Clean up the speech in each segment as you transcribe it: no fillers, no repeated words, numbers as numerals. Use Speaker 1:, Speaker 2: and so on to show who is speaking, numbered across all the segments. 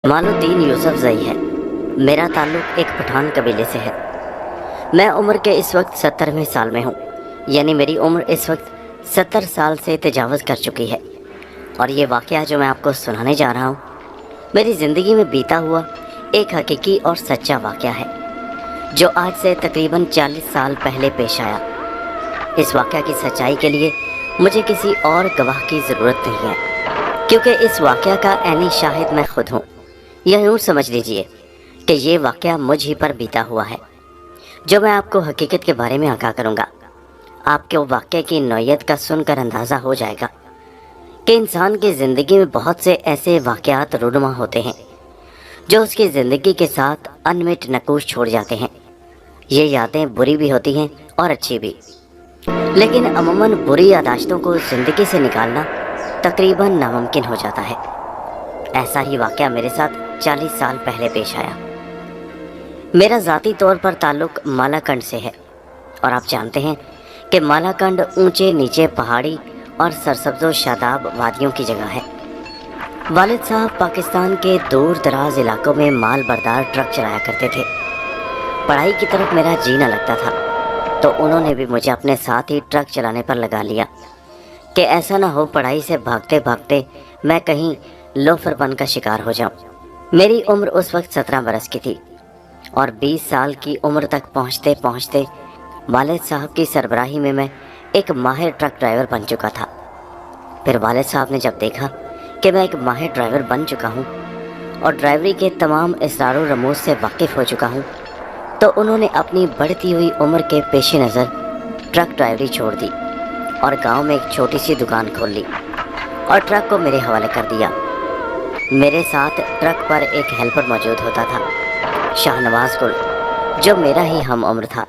Speaker 1: جمال الدین یوسف زئی ہے۔ میرا تعلق ایک پٹھان قبیلے سے ہے۔ میں عمر کے اس وقت 70ویں سال میں ہوں، یعنی میری عمر اس وقت 70 سال سے تجاوز کر چکی ہے۔ اور یہ واقعہ جو میں آپ کو سنانے جا رہا ہوں، میری زندگی میں بیتا ہوا ایک حقیقی اور سچا واقعہ ہے، جو آج سے تقریباً 40 سال پہلے پیش آیا۔ اس واقعہ کی سچائی کے لیے مجھے کسی اور گواہ کی ضرورت نہیں ہے، کیونکہ اس واقعہ کا عینی شاہد میں خود ہوں۔ یہ یوں سمجھ لیجئے کہ یہ واقعہ مجھ ہی پر بیتا ہوا ہے، جو میں آپ کو حقیقت کے بارے میں آگاہ کروں گا۔ آپ کو واقعے کی نوعیت کا سن کر اندازہ ہو جائے گا کہ انسان کی زندگی میں بہت سے ایسے واقعات رونما ہوتے ہیں جو اس کی زندگی کے ساتھ انمٹ نقوش چھوڑ جاتے ہیں۔ یہ یادیں بری بھی ہوتی ہیں اور اچھی بھی، لیکن عموماً بری یاداشتوں کو زندگی سے نکالنا تقریباً ناممکن ہو جاتا ہے۔ ایسا ہی واقعہ میرے ساتھ 40 سال پہلے پیش آیا۔ میرا ذاتی طور پر تعلق مالاکنڈ سے ہے، اور آپ جانتے ہیں کہ مالاکنڈ اونچے نیچے پہاڑی اور سرسبز و شاداب وادیوں کی جگہ ہے۔ والد صاحب پاکستان کے دور دراز علاقوں میں مال بردار ٹرک چلایا کرتے تھے۔ پڑھائی کی طرف میرا جی نہ لگتا تھا، تو انہوں نے بھی مجھے اپنے ساتھ ہی ٹرک چلانے پر لگا لیا کہ ایسا نہ ہو پڑھائی سے بھاگتے بھاگتے میں کہیں لوفر پن کا شکار ہو جاؤں۔ میری عمر اس وقت 17 برس کی تھی، اور 20 سال کی عمر تک پہنچتے پہنچتے والد صاحب کی سربراہی میں ایک ماہر ٹرک ڈرائیور بن چکا تھا۔ پھر والد صاحب نے جب دیکھا کہ میں ایک ماہر ڈرائیور بن چکا ہوں اور ڈرائیوری کے تمام اسرار و رموز سے واقف ہو چکا ہوں، تو انہوں نے اپنی بڑھتی ہوئی عمر کے پیش نظر ٹرک ڈرائیوری چھوڑ دی اور گاؤں میں ایک چھوٹی سی دکان کھول لی اور ٹرک کو میرے حوالے کر دیا۔ میرے ساتھ ٹرک پر ایک ہیلپر موجود ہوتا تھا، شاہ نواز گل، جو میرا ہی ہم عمر تھا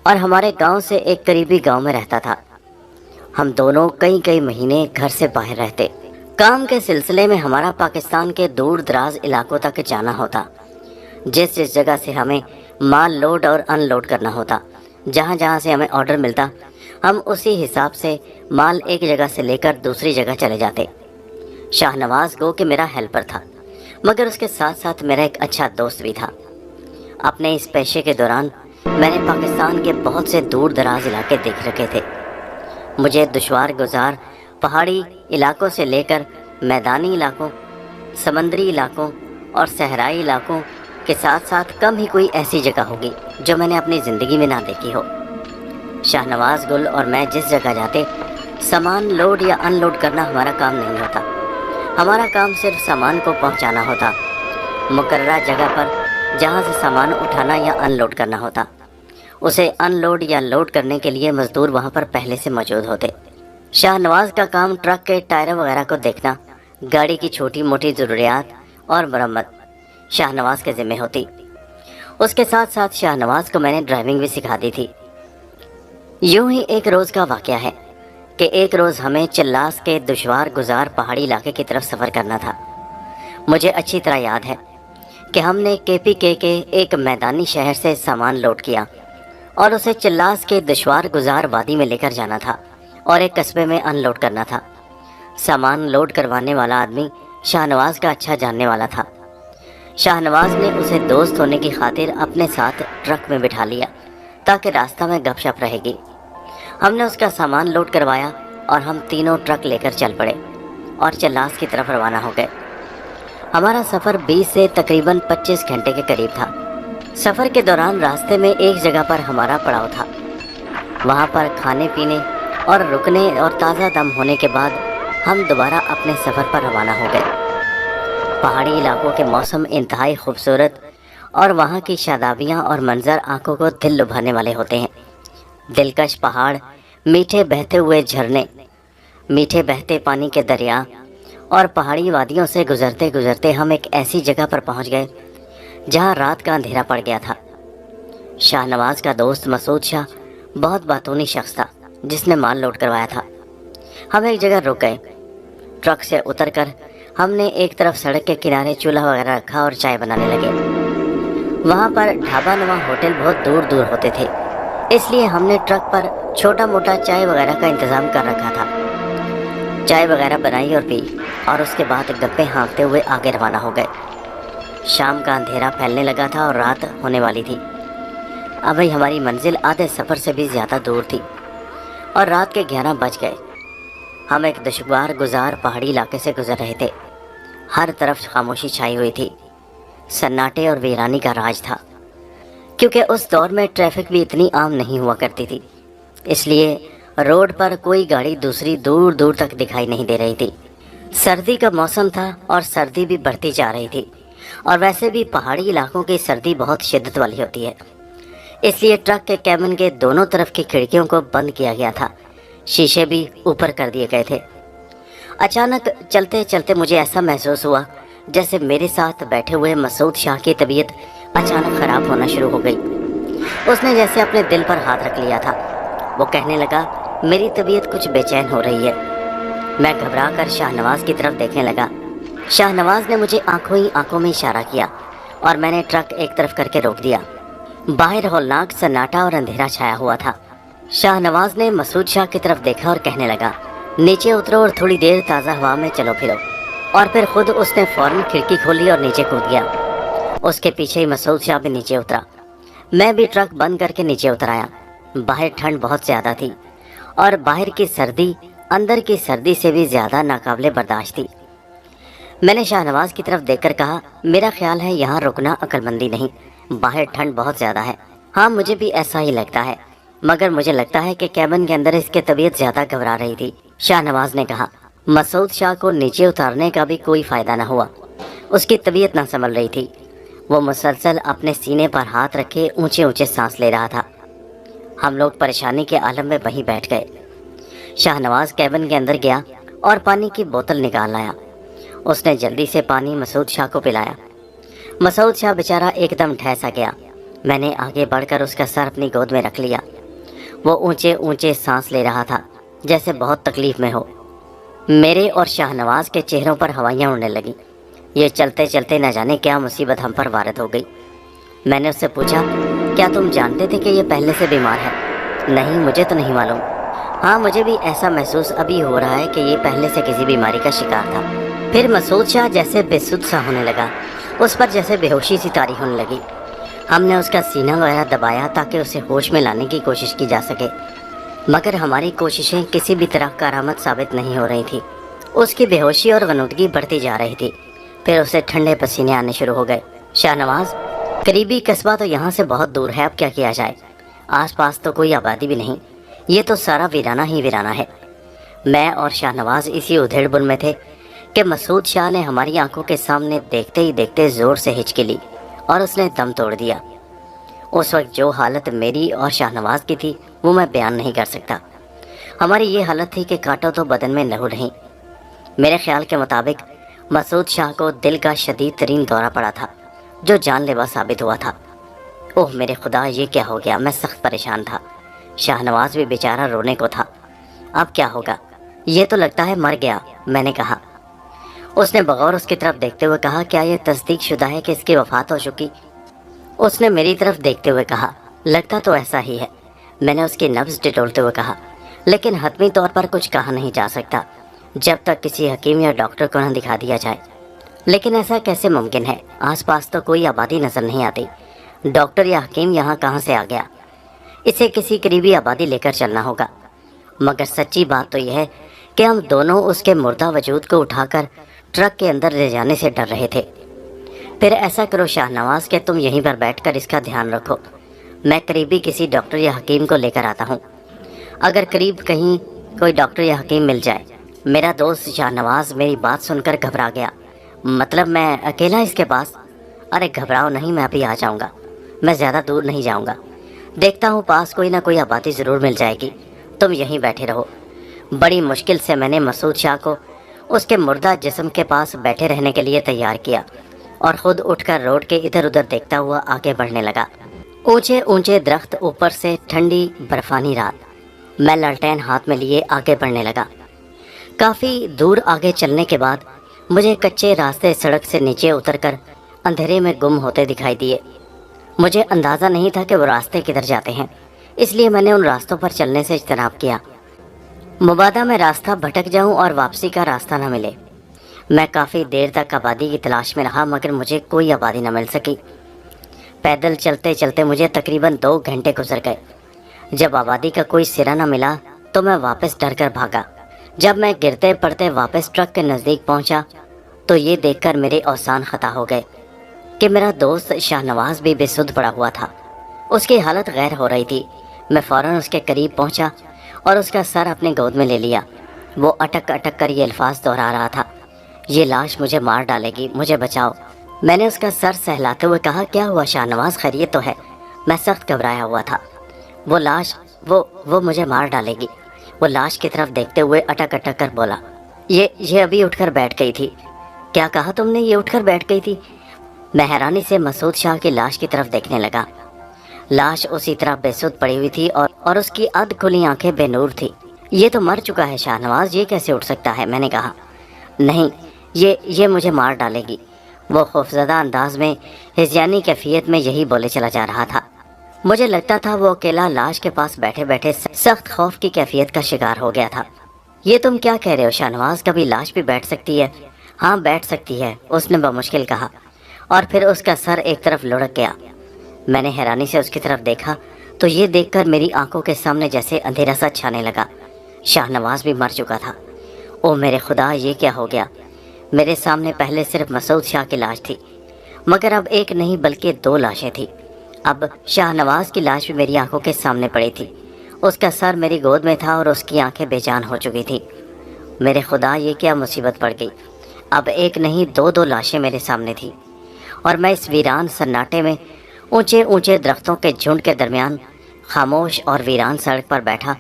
Speaker 1: اور ہمارے گاؤں سے ایک قریبی گاؤں میں رہتا تھا۔ ہم دونوں کئی مہینے گھر سے باہر رہتے۔ کام کے سلسلے میں ہمارا پاکستان کے دور دراز علاقوں تک جانا ہوتا، جس جگہ سے ہمیں مال لوڈ اور ان لوڈ کرنا ہوتا۔ جہاں سے ہمیں آرڈر ملتا، ہم اسی حساب سے مال ایک جگہ سے لے کر دوسری جگہ چلے جاتے۔ شاہ نواز گو کہ میرا ہیلپر تھا، مگر اس کے ساتھ ساتھ میرا ایک اچھا دوست بھی تھا۔ اپنے اس پیشے کے دوران میں نے پاکستان کے بہت سے دور دراز علاقے دیکھ رکھے تھے۔ مجھے دشوار گزار پہاڑی علاقوں سے لے کر میدانی علاقوں، سمندری علاقوں اور صحرائی علاقوں کے ساتھ ساتھ کم ہی کوئی ایسی جگہ ہوگی جو میں نے اپنی زندگی میں نہ دیکھی ہو۔ شاہ نواز گل اور میں جس جگہ جاتے، سامان لوڈ یا ان لوڈ کرنا ہمارا کام نہیں ہوتا۔ ہمارا کام صرف سامان کو پہنچانا ہوتا، مقررہ جگہ پر جہاں سے سامان اٹھانا یا ان لوڈ کرنا ہوتا۔ اسے ان لوڈ یا لوڈ کرنے کے لیے مزدور وہاں پر پہلے سے موجود ہوتے۔ شاہ نواز کا کام ٹرک کے ٹائر وغیرہ کو دیکھنا، گاڑی کی چھوٹی موٹی ضروریات اور مرمت شاہ نواز کے ذمہ ہوتی۔ اس کے ساتھ ساتھ شاہ نواز کو میں نے ڈرائیونگ بھی سکھا دی تھی۔ یوں ہی ایک روز کا واقعہ ہے کہ ایک روز ہمیں چلاس کے دشوار گزار پہاڑی علاقے کی طرف سفر کرنا تھا۔ مجھے اچھی طرح یاد ہے کہ ہم نے KPK کے ایک میدانی شہر سے سامان لوڈ کیا اور اسے چلاس کے دشوار گزار وادی میں لے کر جانا تھا اور ایک قصبے میں ان لوڈ کرنا تھا۔ سامان لوڈ کروانے والا آدمی شاہ نواز کا اچھا جاننے والا تھا۔ شاہ نواز نے اسے دوست ہونے کی خاطر اپنے ساتھ ٹرک میں بٹھا لیا تاکہ راستہ میں گپ شپ رہے گی۔ ہم نے اس کا سامان لوڈ کروایا اور ہم تینوں ٹرک لے کر چل پڑے اور چلاس کی طرف روانہ ہو گئے۔ ہمارا سفر 20 سے تقریباً 25 گھنٹے کے قریب تھا۔ سفر کے دوران راستے میں ایک جگہ پر ہمارا پڑاؤ تھا۔ وہاں پر کھانے پینے اور رکنے اور تازہ دم ہونے کے بعد ہم دوبارہ اپنے سفر پر روانہ ہو گئے۔ پہاڑی علاقوں کے موسم انتہائی خوبصورت اور وہاں کی شادابیاں اور منظر آنکھوں کو دل لبھانے والے ہوتے ہیں۔ دلکش پہاڑ، میٹھے بہتے ہوئے جھرنے، میٹھے بہتے پانی کے دریا اور پہاڑی وادیوں سے گزرتے گزرتے ہم ایک ایسی جگہ پر پہنچ گئے جہاں رات کا اندھیرا پڑ گیا تھا۔ شاہ نواز کا دوست مسعود شاہ بہت باتونی شخص تھا جس نے مال لوڈ کروایا تھا۔ ہم ایک جگہ رک گئے۔ ٹرک سے اتر کر ہم نے ایک طرف سڑک کے کنارے چولہا وغیرہ رکھا اور چائے بنانے لگے۔ وہاں پر ڈھابا نما ہوٹل بہت دور دور ہوتے تھے، اس لیے ہم نے ٹرک پر چھوٹا موٹا چائے وغیرہ کا انتظام کر رکھا تھا۔ چائے وغیرہ بنائی اور پی، اور اس کے بعد گپے ہانکتے ہوئے آگے روانہ ہو گئے۔ شام کا اندھیرا پھیلنے لگا تھا اور رات ہونے والی تھی۔ ابھی ہماری منزل آدھے سفر سے بھی زیادہ دور تھی اور رات کے 11 بج گئے۔ ہم ایک دشوار گزار پہاڑی علاقے سے گزر رہے تھے۔ ہر طرف خاموشی چھائی ہوئی تھی، سناٹے اور ویرانی کا راج تھا، کیونکہ اس دور میں ٹریفک بھی اتنی عام نہیں ہوا کرتی تھی، اس لیے روڈ پر کوئی گاڑی دوسری دور دور تک دکھائی نہیں دے رہی تھی۔ سردی کا موسم تھا اور سردی بھی بڑھتی جا رہی تھی، اور ویسے بھی پہاڑی علاقوں کی سردی بہت شدت والی ہوتی ہے، اس لیے ٹرک کے کیبن کے دونوں طرف کی کھڑکیوں کو بند کیا گیا تھا، شیشے بھی اوپر کر دیے گئے تھے۔ اچانک چلتے چلتے مجھے ایسا محسوس ہوا جیسے میرے ساتھ بیٹھے ہوئے مسعود شاہ کی طبیعت اچانک خراب ہونا شروع ہو گئی۔ اس نے جیسے اپنے دل پر ہاتھ رکھ لیا تھا۔ وہ کہنے لگا، میری طبیعت کچھ بے چین ہو رہی ہے۔ میں گھبرا کر شاہ نواز کی طرف دیکھنے لگا۔ شاہ نواز نے مجھے آنکھوں ہی آنکھوں میں اشارہ کیا اور میں نے ٹرک ایک طرف کر کے روک دیا۔ باہر ہولناک سناٹا اور اندھیرا چھایا ہوا تھا۔ شاہ نواز نے مسعود شاہ کی طرف دیکھا اور کہنے لگا، نیچے اترو اور تھوڑی دیر تازہ ہوا میں چلو پھرو، اور پھر خود اس نے فوراً کھڑکی کھولی اور نیچے کود گیا۔ اس کے پیچھے ہی مسعود شاہ بھی نیچے اترا۔ میں بھی ٹرک بند کر کے نیچے اتر آیا۔ باہر ٹھنڈ بہت زیادہ تھی اور باہر کی سردی اندر کی سردی سے بھی زیادہ ناقابل برداشت تھی۔ میں نے شاہ نواز کی طرف دیکھ کر کہا، میرا خیال ہے یہاں رکنا عقل مندی نہیں، باہر ٹھنڈ بہت زیادہ ہے۔ ہاں مجھے بھی ایسا ہی لگتا ہے، مگر مجھے لگتا ہے کہ کیبن کے اندر اس کی طبیعت زیادہ گھبرا رہی تھی، شاہ نواز نے کہا۔ مسعود شاہ کو نیچے اتارنے کا بھی کوئی فائدہ نہ ہوا، اس کی طبیعت نہ سنبھل رہی تھی۔ وہ مسلسل اپنے سینے پر ہاتھ رکھے اونچے اونچے سانس لے رہا تھا۔ ہم لوگ پریشانی کے عالم میں وہیں بیٹھ گئے۔ شاہ نواز کیبن کے اندر گیا اور پانی کی بوتل نکال لایا۔ اس نے جلدی سے پانی مسعود شاہ کو پلایا۔ مسعود شاہ بیچارہ ایک دم ٹھہسا گیا۔ میں نے آگے بڑھ کر اس کا سر اپنی گود میں رکھ لیا۔ وہ اونچے اونچے سانس لے رہا تھا جیسے بہت تکلیف میں ہو۔ میرے اور شاہ نواز کے چہروں پر ہوائیاں اڑنے لگیں۔ یہ چلتے چلتے نہ جانے کیا مصیبت ہم پر وارد ہو گئی۔ میں نے اس سے پوچھا، کیا تم جانتے تھے کہ یہ پہلے سے بیمار ہے؟ نہیں، مجھے تو نہیں معلوم۔ ہاں مجھے بھی ایسا محسوس ابھی ہو رہا ہے کہ یہ پہلے سے کسی بیماری کا شکار تھا۔ پھر مسعود شاہ جیسے بے سدھ سا ہونے لگا، اس پر جیسے بے ہوشی سی طاری ہونے لگی۔ ہم نے اس کا سینہ وغیرہ دبایا تاکہ اسے ہوش میں لانے کی کوشش کی جا سکے، مگر ہماری کوششیں کسی بھی طرح کارآمد ثابت نہیں ہو رہی تھی۔ اس کی بے ہوشی اور غنودگی بڑھتی جا رہی تھی۔ پھر اسے ٹھنڈے پسینے آنے شروع ہو گئے۔ شاہ نواز، قریبی قصبہ تو یہاں سے بہت دور ہے، اب کیا کیا جائے؟ آس پاس تو کوئی آبادی بھی نہیں، یہ تو سارا ویرانہ ہی ویرانہ ہے۔ میں اور شاہ نواز اسی ادھیڑ بن میں تھے کہ مسعود شاہ نے ہماری آنکھوں کے سامنے دیکھتے ہی دیکھتے زور سے ہچکی لی اور اس نے دم توڑ دیا۔ اس وقت جو حالت میری اور شاہ نواز کی تھی وہ میں بیان نہیں کر سکتا۔ ہماری یہ حالت تھی کہ کانٹوں تو بدن میں لہو نہیں۔ میرے خیال کے مطابق مسعود شاہ کو دل کا شدید ترین دورہ پڑا تھا جو جان لیوا ثابت ہوا تھا۔ اوہ میرے خدا، یہ کیا ہو گیا؟ میں سخت پریشان تھا۔ شاہ نواز بھی بیچارہ رونے کو تھا۔ اب کیا ہوگا؟ یہ تو لگتا ہے مر گیا، میں نے کہا۔ اس نے بغور اس کی طرف دیکھتے ہوئے کہا، کیا یہ تصدیق شدہ ہے کہ اس کی وفات ہو چکی؟ اس نے میری طرف دیکھتے ہوئے کہا، لگتا تو ایسا ہی ہے۔ میں نے اس کی نبض ٹٹولتے ہوئے کہا، لیکن حتمی طور پر کچھ کہا نہیں جا سکتا جب تک کسی حکیم یا ڈاکٹر کو نہ دکھا دیا جائے۔ لیکن ایسا کیسے ممکن ہے؟ آس پاس تو کوئی آبادی نظر نہیں آتی، ڈاکٹر یا حکیم یہاں کہاں سے آ گیا؟ اسے کسی قریبی آبادی لے کر چلنا ہوگا۔ مگر سچی بات تو یہ ہے کہ ہم دونوں اس کے مردہ وجود کو اٹھا کر ٹرک کے اندر لے جانے سے ڈر رہے تھے۔ پھر ایسا کرو شاہ نواز کہ تم یہیں پر بیٹھ کر اس کا دھیان رکھو، میں قریبی کسی ڈاکٹر یا حکیم کو لے کر آتا ہوں۔ اگر قریب کہیں کوئی ڈاکٹر یا حکیم مل جائے۔ میرا دوست شاہ نواز میری بات سن کر گھبرا گیا۔ مطلب میں اکیلا اس کے پاس؟ ارے گھبراؤ نہیں، میں ابھی آ جاؤں گا، میں زیادہ دور نہیں جاؤں گا، دیکھتا ہوں پاس کوئی نہ کوئی آبادی ضرور مل جائے گی، تم یہیں بیٹھے رہو۔ بڑی مشکل سے میں نے مسعود شاہ کو اس کے مردہ جسم کے پاس بیٹھے رہنے کے لیے تیار کیا اور خود اٹھ کر روڈ کے ادھر ادھر دیکھتا ہوا آگے بڑھنے لگا۔ اونچے اونچے درخت، اوپر سے ٹھنڈی برفانی رات۔ میں لالٹین ہاتھ میں لیے آگے بڑھنے لگا۔ کافی دور آگے چلنے کے بعد مجھے کچے راستے سڑک سے نیچے اتر کر اندھیرے میں گم ہوتے دکھائی دیے۔ مجھے اندازہ نہیں تھا کہ وہ راستے کدھر جاتے ہیں، اس لیے میں نے ان راستوں پر چلنے سے اجتناب کیا، مبادا میں راستہ بھٹک جاؤں اور واپسی کا راستہ نہ ملے۔ میں کافی دیر تک آبادی کی تلاش میں رہا مگر مجھے کوئی آبادی نہ مل سکی۔ پیدل چلتے چلتے مجھے تقریباً 2 گھنٹے گزر گئے۔ جب آبادی کا کوئی سرا نہ ملا تو میں واپس ڈر کر بھاگا۔ جب میں گرتے پڑتے واپس ٹرک کے نزدیک پہنچا تو یہ دیکھ کر میرے اوزان خطا ہو گئے کہ میرا دوست شاہ نواز بھی بے سدھ پڑا ہوا تھا۔ اس کی حالت غیر ہو رہی تھی۔ میں فوراً اس کے قریب پہنچا اور اس کا سر اپنے گود میں لے لیا۔ وہ اٹک اٹک کر یہ الفاظ دہرا رہا تھا، یہ لاش مجھے مار ڈالے گی، مجھے بچاؤ۔ میں نے اس کا سر سہلاتے ہوئے کہا، کیا ہوا شاہ نواز، خیریت تو ہے؟ میں سخت گھبرایا ہوا تھا۔ وہ لاش وہ مجھے مار ڈالے گی۔ وہ لاش کی طرف دیکھتے ہوئے اٹک اٹک کر بولا، یہ ابھی اٹھ کر بیٹھ گئی تھی۔ کیا کہا تم نے؟ یہ اٹھ کر بیٹھ گئی تھی؟ میں حیرانی سے مسعود شاہ کی لاش کی طرف دیکھنے لگا۔ لاش اسی طرح بے سدھ پڑی ہوئی تھی اور اس کی ادھ کھلی آنکھیں بے نور تھی۔ یہ تو مر چکا ہے شاہ نواز، یہ کیسے اٹھ سکتا ہے؟ میں نے کہا۔ نہیں، یہ مجھے مار ڈالے گی۔ وہ خوفزدہ انداز میں ہذیانی کیفیت میں یہی بولے چلا جا رہا تھا۔ مجھے لگتا تھا وہ اکیلا لاش کے پاس بیٹھے بیٹھے سخت خوف کی کیفیت کا شکار ہو گیا تھا۔ یہ تم کیا کہہ رہے ہو شاہ نواز، کبھی لاش بھی بیٹھ سکتی ہے؟ ہاں بیٹھ سکتی ہے، اس نے بمشکل کہا، اور پھر اس کا سر ایک طرف لڑک گیا۔ میں نے حیرانی سے اس کی طرف دیکھا تو یہ دیکھ کر میری آنکھوں کے سامنے جیسے اندھیرا سا چھانے لگا۔ شاہ نواز بھی مر چکا تھا۔ او میرے خدا، یہ کیا ہو گیا؟ میرے سامنے پہلے صرف مسعود شاہ کی لاش تھی، مگر اب ایک نہیں بلکہ 2 لاشیں تھیں۔ اب شاہ نواز کی لاش بھی میری آنکھوں کے سامنے پڑی تھی۔ اس کا سر میری گود میں تھا اور اس کی آنکھیں بے جان ہو چکی تھیں۔ میرے خدا، یہ کیا مصیبت پڑ گئی؟ اب ایک نہیں 2 لاشیں میرے سامنے تھیں، اور میں اس ویران سناٹے میں اونچے اونچے درختوں کے جھنڈ کے درمیان خاموش اور ویران سڑک پر بیٹھا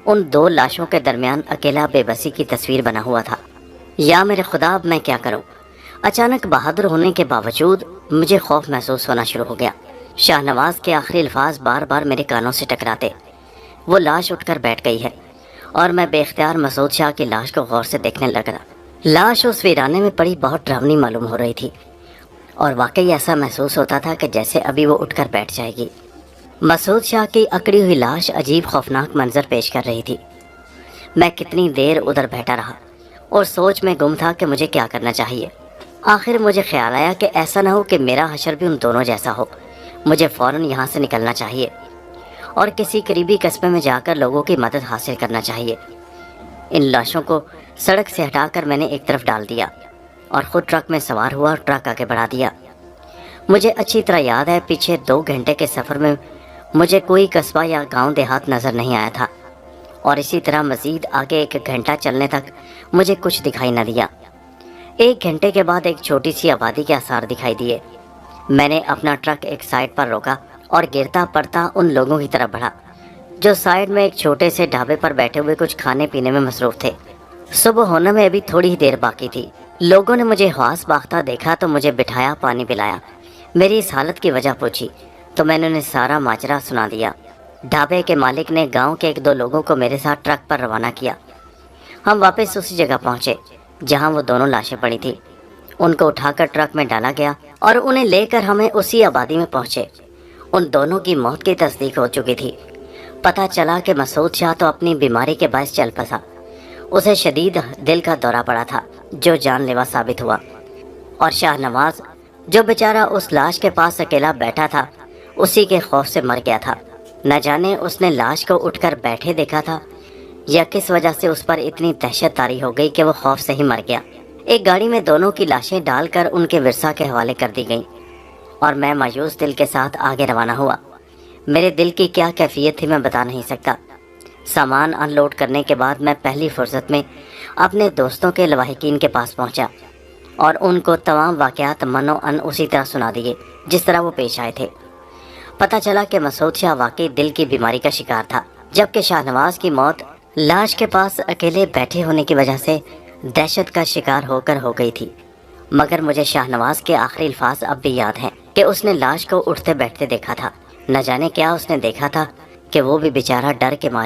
Speaker 1: ان 2 لاشوں کے درمیان اکیلا بے بسی کی تصویر بنا ہوا تھا۔ یا میرے خدا، اب میں کیا کروں؟ اچانک بہادر ہونے کے باوجود مجھے خوف محسوس ہونا شروع ہو گیا۔ شاہ نواز کے آخری الفاظ بار بار میرے کانوں سے ٹکراتے، وہ لاش اٹھ کر بیٹھ گئی ہے، اور میں بے اختیار مسعود شاہ کی لاش کو غور سے دیکھنے لگا۔ لاش اس ویرانے میں پڑی بہت ڈراؤنی معلوم ہو رہی تھی، اور واقعی ایسا محسوس ہوتا تھا کہ جیسے ابھی وہ اٹھ کر بیٹھ جائے گی۔ مسعود شاہ کی اکڑی ہوئی لاش عجیب خوفناک منظر پیش کر رہی تھی۔ میں کتنی دیر ادھر بیٹھا رہا اور سوچ میں گم تھا کہ مجھے کیا کرنا چاہیے۔ آخر مجھے خیال آیا کہ ایسا نہ ہو کہ میرا حشر بھی ان دونوں جیسا ہو۔ مجھے فوراً یہاں سے نکلنا چاہیے اور کسی قریبی قصبے میں جا کر لوگوں کی مدد حاصل کرنا چاہیے۔ ان لاشوں کو سڑک سے ہٹا کر میں نے ایک طرف ڈال دیا اور خود ٹرک میں سوار ہوا اور ٹرک آگے بڑھا دیا۔ مجھے اچھی طرح یاد ہے، پیچھے 2 گھنٹے کے سفر میں مجھے کوئی قصبہ یا گاؤں دیہات نظر نہیں آیا تھا، اور اسی طرح مزید آگے 1 گھنٹہ چلنے تک مجھے کچھ دکھائی نہ دیا۔ 1 گھنٹے کے بعد ایک چھوٹی سی آبادی کے آثار دکھائی دیے۔ میں نے اپنا ٹرک ایک سائڈ پر روکا اور گرتا پڑتا ان لوگوں کی طرف بڑھا جو سائڈ میں ایک چھوٹے سے ڈھابے پر بیٹھے ہوئے کچھ کھانے پینے میں مصروف تھے۔ صبح ہونے میں ابھی تھوڑی ہی دیر باقی تھی۔ لوگوں نے مجھے حواس باختہ دیکھا تو مجھے بٹھایا، پانی پلایا، میری اس حالت کی وجہ پوچھی تو میں نے انہیں سارا ماجرا سنا دیا۔ ڈھابے کے مالک نے گاؤں کے 1-2 لوگوں کو میرے ساتھ ٹرک پر روانہ کیا۔ ہم واپس اسی جگہ پہنچے جہاں وہ دونوں لاشیں پڑی تھیں۔ ان کو اٹھا کر ٹرک میں ڈالا گیا اور انہیں لے کر ہمیں اسی آبادی میں پہنچے۔ ان دونوں کی موت کی تصدیق ہو چکی تھی۔ پتہ چلا کہ مسعود شاہ تو اپنی بیماری کے باعث چل پسا۔ اسے شدید دل کا دورہ پڑا تھا جو جان لیوا ثابت ہوا، اور شاہ نواز جو بیچارہ اس لاش کے پاس اکیلا بیٹھا تھا اسی کے خوف سے مر گیا تھا۔ نہ جانے اس نے لاش کو اٹھ کر بیٹھے دیکھا تھا یا کس وجہ سے اس پر اتنی دہشت طاری ہو گئی کہ وہ خوف سے ہی مر گیا۔ ایک گاڑی میں دونوں کی لاشیں ڈال کر ان کے ورثاء کے حوالے کر دی گئیں، اور میں مایوس دل کے ساتھ آگے روانہ ہوا۔ میرے دل کی کیا کیفیت تھی میں بتا نہیں سکتا۔ سامان ان لوڈ کرنے کے بعد میں پہلی فرصت میں اپنے دوستوں کے لواحقین کے پاس پہنچا اور ان کو تمام واقعات منو ان اسی طرح سنا دیے جس طرح وہ پیش آئے تھے۔ پتہ چلا کہ مسعود شاہ واقعی دل کی بیماری کا شکار تھا، جبکہ شاہ نواز کی موت لاش کے پاس اکیلے بیٹھے ہونے کی وجہ سے دہشت کا شکار ہو کر ہو گئی تھی۔ مگر مجھے شاہ نواز کے آخری الفاظ اب بھی یاد ہیں کہ اس نے لاش کو اٹھتے بیٹھتے دیکھا تھا۔ نہ جانے کیا اس نے دیکھا تھا کہ وہ بھی بیچارہ ڈر کے مارے